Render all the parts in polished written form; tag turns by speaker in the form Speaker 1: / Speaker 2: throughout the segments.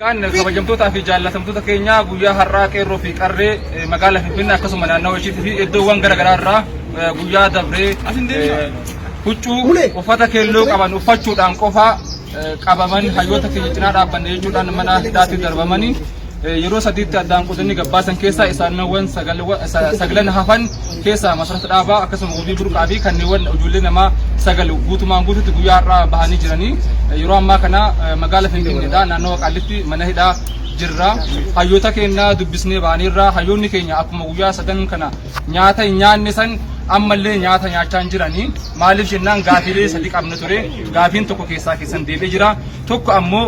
Speaker 1: Kan kabajamtoota fi jaallatamtoota keenya guyyaa har'aa qeerroo fi qarree magaalaa Finfinnee akkasuma naannawaa isheetii fi iddoowwan garaagaraa irraa guyyaa dabree huccuu uffata keelloo qaban uffachuudhaan qofa qabaman hayyoota keenya cinaa dhaabbanne jechuudhaan mana hidhaatti darbamanii yeroo sadiitti addaan qotanii gabbaasan keessaa isaanowwan sagalan hafan keessaa masarata dhaabaa akkasuma Ubii Burqaa fi kanneen ijoollee namaa sagal guutumaan guututti guyyaa har'aa bahanii jiranii yeroo ammaa kana magaalaa Finfinneedha naannawaa Qaallitti mana hidhaa jirra. Hayyoota keenya dubbisnee baanirra hayyoonni keenya akkuma guyyaa sadan kana nyaata hin nyaanne san ammallee nyaata nyaachaa jiranii maaliif jennaan gaafiilee sadi qabna ture gaafiin tokko keessan deebi'ee jira tokko ammoo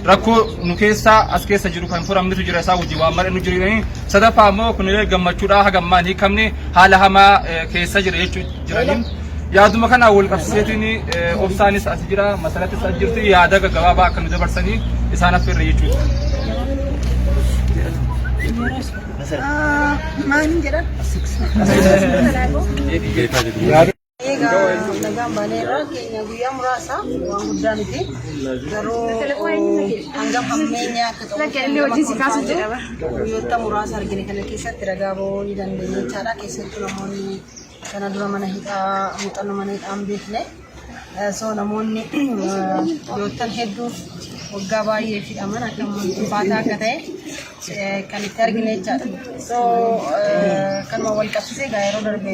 Speaker 1: rakkoo nu keessaa as keessa jiru kan furamnitu jira isaa wajjin waan mar'annu jiranii sadaffaa ammoo kunillee gammachuudhaa hagammaan hiikamne haala hamaa keessa jira jiranii yaaduma kana wal qabsiiseetiin obsaanis as jira masalattis as jirti yaada gaggabaabaa akka nu dabarsanii isaan affeerre jechuudha.
Speaker 2: Maal jedhan? Nagaan baneerra keenya guyyaa muraasa waan guddaa miti garuu hangam hammeenyaa akka ta'u guyyoota muraasa argine kana keessatti ragaa ba'uu ni dandeenya jechaadha. Keessattuu namoonni kana dura mana hidhaa muuxannoo mana hidhaa hin beekne so namoonni guyyoottan hedduu waggaa baay'ee hidhaman akka ulfaataa akka ta'e kan itti argine jechaadha. So kanuma wal qabsiisee yeroo darbe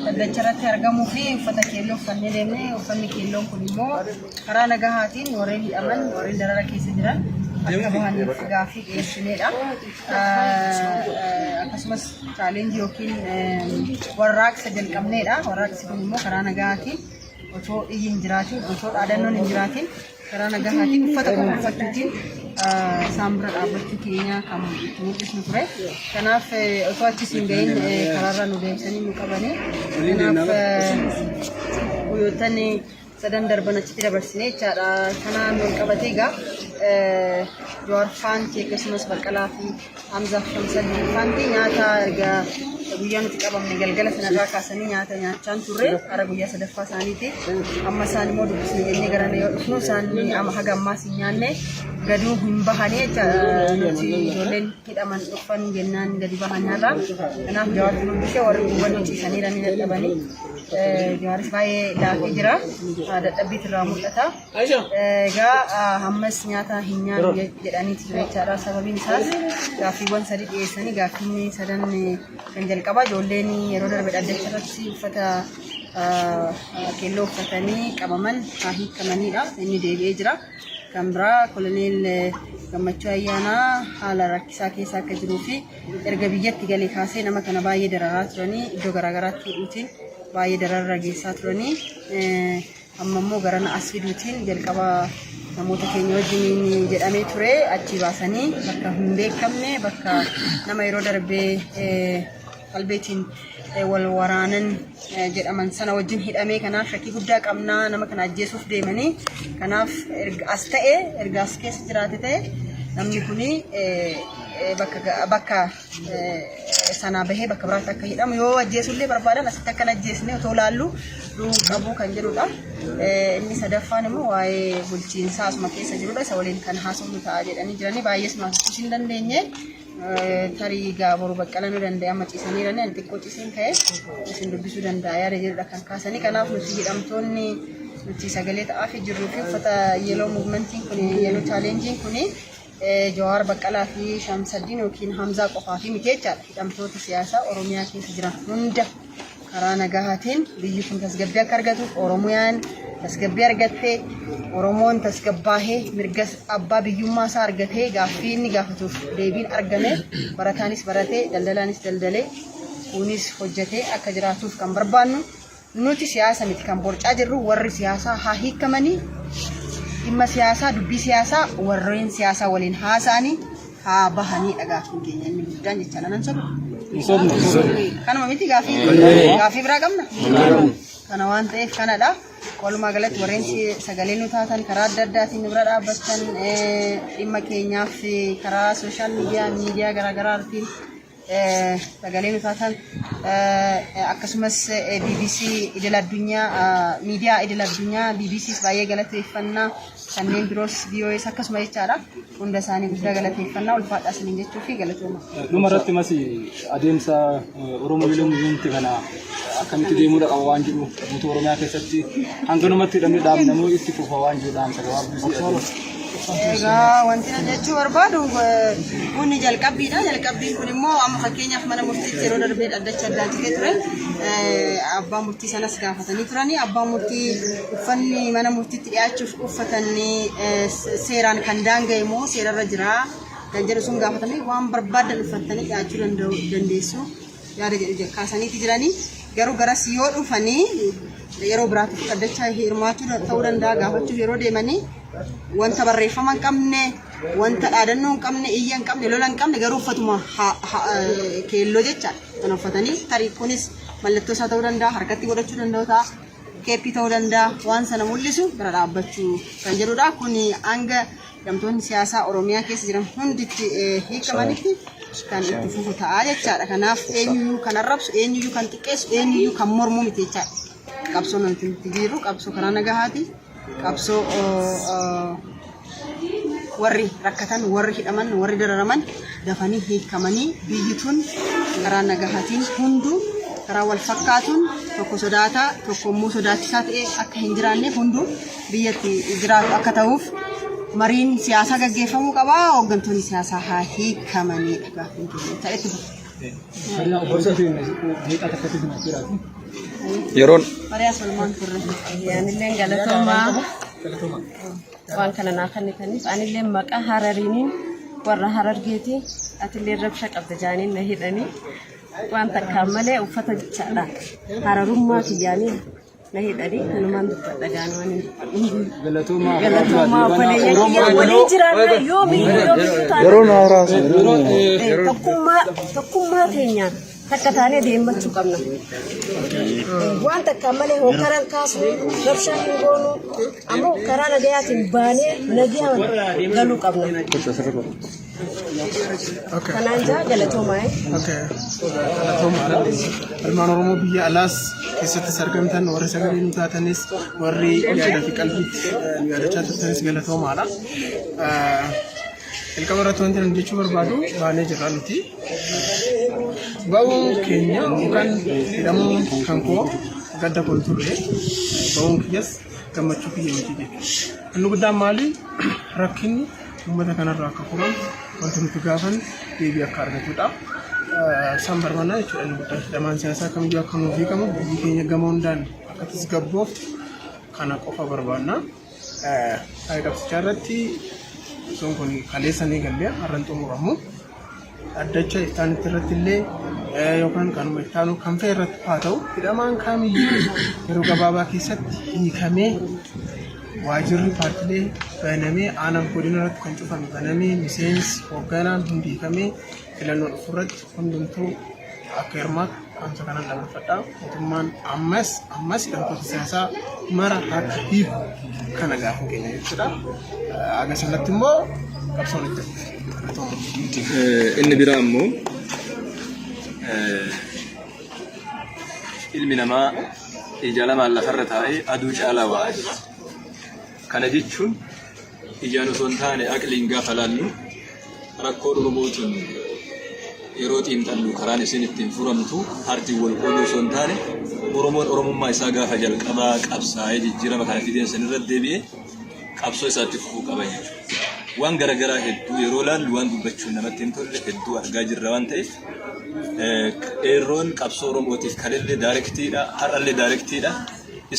Speaker 2: daddacha irratti argamuu fi uffata keelloo uffannee deemne uffanni keelloon kun immoo karaa nagahaatiin warreen hidhaman warreen darara keessa jiran akka bahaniif gaaffii dhiyeessineedha. Akkasumas chaalenjii yookiin warraaqsa jalqabneedha. Warraaqsi kun immoo karaa nagahaatiin otoo iyyi hin jiraatiin otoo dhaadannoon hin jiraatiin karaa nagahaatiin uffata qofa uffachuutiin isaan bira dhaabbachuu keenya kan mul'isnu ture. Kanaaf otoo achis hin gahin karaarra nu deebisanii nu qabanii kanaaf guyyoottan sadan darban achitti dabarsinee jechaadha. Kanaan wal qabatee egaa Jawaar Faantii akkasumas Baqqalaa fi Hamzaa fi Shamsadii Faantii nyaata erga guyyaa nuti qabamne galgala sanarraa kaasanii nyaata nyaachaan turre gara guyyaa sadaffaa isaaniiti. Amma isaan immoo dubbisne jennee gara yoo dhufnu isaan amma haga ammaas hin nyaanne gaduu hin bahanii nuti ijoolleen hidhaman dhufan jennaan gadi bahanirra. Kanaaf Jawaar dubbisee warri gubbanii ciisaniira ni dadhabanii Jawaaris baay'ee laafee jira dadhabbiit irraa mul'ata. Egaa ammas nyaata hin nyaanne jedhaniiti jechaadha. Sababiin isaas gaaffiiwwan sadi dhiyeessanii gaaffiin sadan kan jalqaba ijoolleen yeroo darbe dhaddacha irratti uffata keelloo uffatanii qabaman haa hiikamanidha. Inni deebi'ee jira. Kan biraa koloneel Gammachuu Ayyaanaa haala rakkisaa keessa akka jiruu fi erga biyyatti galee kaasee nama kana baay'ee dararaa turanii iddoo garaagaraatti hidhuutiin baay'ee dararra geessaa turanii amma immoo garana as fiduutiin jalqaba namoota keenya wajjin jedhamee ture achi baasanii bakka hin beekamne bakka nama yeroo darbee qalbeetiin wal waraanan jedhaman sana wajjin hidhamee kanaaf shakkii guddaa qabnaa nama kana ajjeesuuf deemanii kanaaf as ta'e erga as keessa jiraate ta'e namni kuni bakka sana bahee bakka biraatti akka hidhamu yoo ajjeesullee barbaadan asitti akka ajjeesne otoo laallu qabu kan jedhudha. Inni sadaffaan immoo waa'ee bulchiinsaa asuma keessa jirudha. Isa waliin kan haasofnu ta'a jedhanii jiranii baay'ees nu haasofsiisuu hin dandeenye. Tarii Boru Baqqalaa nu danda'a amma ciisaniirani ani xiqqoo ciiseen ka'e isin dubbisuu danda'a yaada jedhudha kan kaasanii. Kanaaf nuti hidhamtoonni nuti sagalee ta'aa fi jirruu fi uffata yeeloo muuvimentiin kun yeeloo chaalenjiin kun Jawaar Baqqalaa fi Shamsaddiin yookiin Hamzaa qofaa fi miti jechaadha. Hidhamtoota siyaasaa Oromiyaa keessa jiran hunda karaa nagahaatiin biyyi kun tasgabbii akka argatuuf Oromiyaan tasgabbii argattee Oromoon tasgabbaahee mirga abbaa biyyummaa isaa argatee gaaffii inni gaafatuuf deebiin argame barataanis baratee daldalaanis daldalee kunis hojjetee akka jiraatuuf kan barbaannu nuti siyaasa miti kan borcaa jirru warri siyaasaa haa hiikamanii dhimma siyaasaa dubbii siyaasaa warreen siyaasaa waliin haasa'anii haa bahanii dhagaafin keenya inni guddaan jechaadha nan sobu. Kanuma miti gaaffii biraa qabna. Kana waan ta'eef kanadha. Walumaa galatti warreen sagalee nu taatan karaa adda addaatiin nu bira dhaabbatan dhimma keenyaaf karaa sooshaal miidiyaa garagaraatiin sagaleen taatan akkasumas BBC idil addunyaa miidiyaa idil addunyaa BBCs baay'ee galateeffannaa kanneen biroos VOAs akkasuma jechaadha hunda isaanii guddaa galateeffannaa ulfaadhaa isiniin jechuu fi galatooma.
Speaker 3: Dhumarratti mas adeemsa Oromoo Yuunivarsiitii kana akkamitti deemuudha qaba waan jedhu guutuu Oromiyaa keessatti hanganumatti hidhamee dhaabnamuu itti fufa waan jedhu dhaamsa gabaabduu.
Speaker 2: Egaa wanti na jechuu barbaadu kun jalqabbiidha. Jalqabbiin kun immoo amma fakkeenyaaf mana murtiitti yeroo darbee dhaddacha addaatee ture abbaan murtii sanas gaafatanii turanii abbaan murtii uffanni mana murtiitti dhiyaachuuf uffatanii seeraan kan daanga'e moo seerarra jira kan jedhu sun gaafatanii waan barbaadan uffatanii dhiyaachuu dandeessu yaada jedhu kaasaniiti jiranii garuu garas yoo dhufanii yeroo biraatiif dhaddacha hirmaachuu ta'uu danda'a gaafachuuf yeroo deemanii wanta barreeffama hin qabne wanta dhaadannoo hin qabne iyya hin qabne lola hin qabne garuu uffatuma keelloo jecha kan uffatanii tarii kunis mallattoo isaa ta'uu danda'a harkatti godhachuu danda'u ta'a keeppii ta'uu danda'a waan sana mul'isu bira dhaabbachuu kan jedhudha kun hanga gamtoonni siyaasaa Oromiyaa keessa jiran hunditti hiikamanitti kan itti fufu ta'a jechaadha kanaaf eenyuyyuu kan arrabsu eenyuyyuu kan xiqqeessu eenyuyyuu kan mormu miti jechaadha qabsoo namti jiru qabsoo karaa nagahaati qabsoo warri rakkatan warri hidhaman warri dararaman dafanii hiikamanii biyyituun karaa nagahaatiin hunduu karaa wal fakkaatuun tokko sodaata tokko immoo sodaachisaa ta'e akka hin jiraanneef hunduu biyyatti jiraatu akka ta'uuf mariin siyaasaa gaggeeffamuu qaba hooggantoonni siyaasaa haa hiikamanidha gaaffiin keenya ta'etti
Speaker 4: Yeroon
Speaker 2: Maria Salman turre
Speaker 5: yaanillee galatoomaa waan kana naa kennitaniif anillee maqaa Harariiniin warra Harargeeti atillee rabsha qabda jaaniin na hidhanii waan takkaan malee uffata jechaadha Hararummaa kiyyaanii na hidhanii kanumaan dubbadha gaanwaan galatoomaa walii jiraanna yoomiyyuu
Speaker 4: yeroon haaraas
Speaker 5: tokkummaa teenyaan takka taanee deemmachuu qabna. Waan takka malee hokkaran kaasu rabshaan hin goonu ammoo karaa nagayaatiin baanee nagaan galuu qabna. Kanaan jaa galatoomaa.
Speaker 3: Ilmaan Oromoo biyya alaas keessatti argamtan warri sagalee nu taatanis warri yaada fi qalbiitti yaadachaa turtanis galatoomaadha. Ilqaba irratti wanti nan jechuu barbaadu baanee jirra nuti. Ba'uun keenya yookaan hidhamuun kan koo gadda kun turre ba'uun kiyyas gammachuu kiyya miti jechuudha. Inni guddaan maali rakkinni uummata kanarraa akka furan wanti nuti gaafan deebii akka argatudha. San barbaanna jechuudha inni guddaan hidhamaan siyaasaa kamiyyuu akka nuuf hiikamu biyyi keenya gama hundaan akka tasgabboof kana qofa barbaanna. Taa'ee qabsichaa irratti sun kun kaleessanii gallee har'an xumuramu. Addacha ittaanitti irratti illee yookaan kanuma ittaanu kan fe'e irratti haa ta'u hidhamaan kamiyyuu yeroo gabaabaa keessatti hiikamee waajirri paartilee banamee aanaan godina irratti kan cufame banamee miseensi hoogganaan hundi hiikamee filannoo dhufu irratti hundumtuu akka hirmaatu waanta kanan dabarfadhaa mootummaan ammas hidhamtoota siyaasaa mara akka hiiku kana gaafa keenya jechuudha. Agarsiisatti immoo qabsoon itti
Speaker 4: inni biraa immoo ilmi namaa ija lamaan lafarra taa'ee aduu caalaa waa kana jechuun ijaan osoo hin taane aqliin gaafa laallu rakkoo dhugumootiin yeroo xiinxallu karaan isin ittiin furamtu hartiin wal qooduu osoo hin taane Oromoon Oromummaa isaa gaafa jalqabaa qabsaa'ee jijjiirama kana fideen sanirratti deebi'ee qabsoo isaatti fufuu qaba jechuudha. Waan garaagaraa hedduu yeroo laallu waan dubbachuun namatti hin tolle hedduu argaa jirra waan ta'eef qeerroon qabsoo Oromootiif kalillee daayirektiidha har'allee daayirektiidha.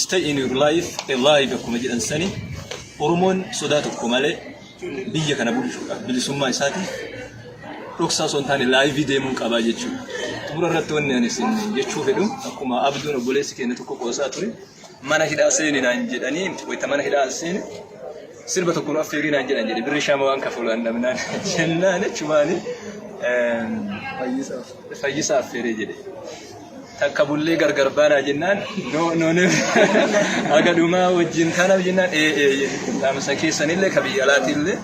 Speaker 4: Stay in your life alive akkuma jedhan sani Oromoon sodaa tokko malee biyya kana bulchuudhaaf bilisummaa isaatiif dhoksaa osoo hin taane laayivii deemuun qabaa jechuudha. Xumura irratti wanni ani isin jechuu fedhu akkuma abduun obboleessi keenya tokko qoosaa ture mana hidhaa seeni naan jedhanii wayita mana hidhaa seeni sirba tokko nu affeerii naan jedhan jedhe birri shaama waan kafalaan dhabnaan jennaan jechumaani fayyisaa affeeree jedhe. Takka bullee gargar baanaa jennaan aga dhumaa wajjin kanaaf jennaan dhaamsa keessanillee ka biyya alaatiillee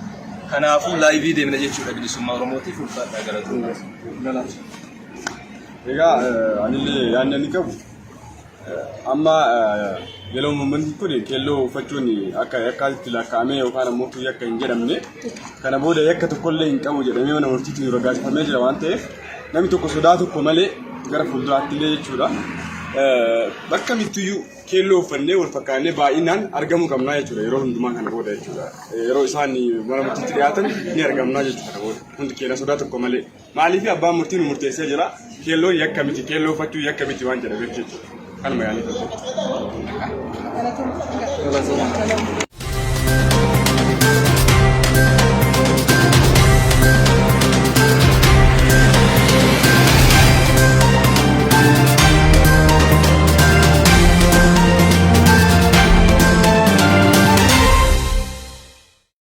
Speaker 4: kanaafuu laayivii deemna jechuudha bilisummaa Oromootiif ulfaadhaa galatoomna.
Speaker 6: Egaa anillee yaadni inni qabu amma yeroo uummanni kun keelloo uffachuun akka yakkaatti lakkaa'amee yookaan ammoo yakka hin jedhamne kana booda yakka tokkollee hin qabu jedhamee mana murtiitiin ragaasifamee jira waan ta'eef namni tokko sodaa tokko malee gara fuulduraatti illee jechuudha. Bakka mittiyyuu keelloo uffannee wal fakkaannee baay'inaan argamuu qabnaa jechuudha yeroo hundumaa kana booda jechuudha. Yeroo isaan mana murtiitti dhiyaatan ni argamnaa jechuudha booda hundi keenya sodaa tokko malee. Maaliif abbaan murtiin murteessee jira keelloo yakka miti keelloo uffachuu yakka miti waan jedhameef jechuudha. Kanuma yaaliif.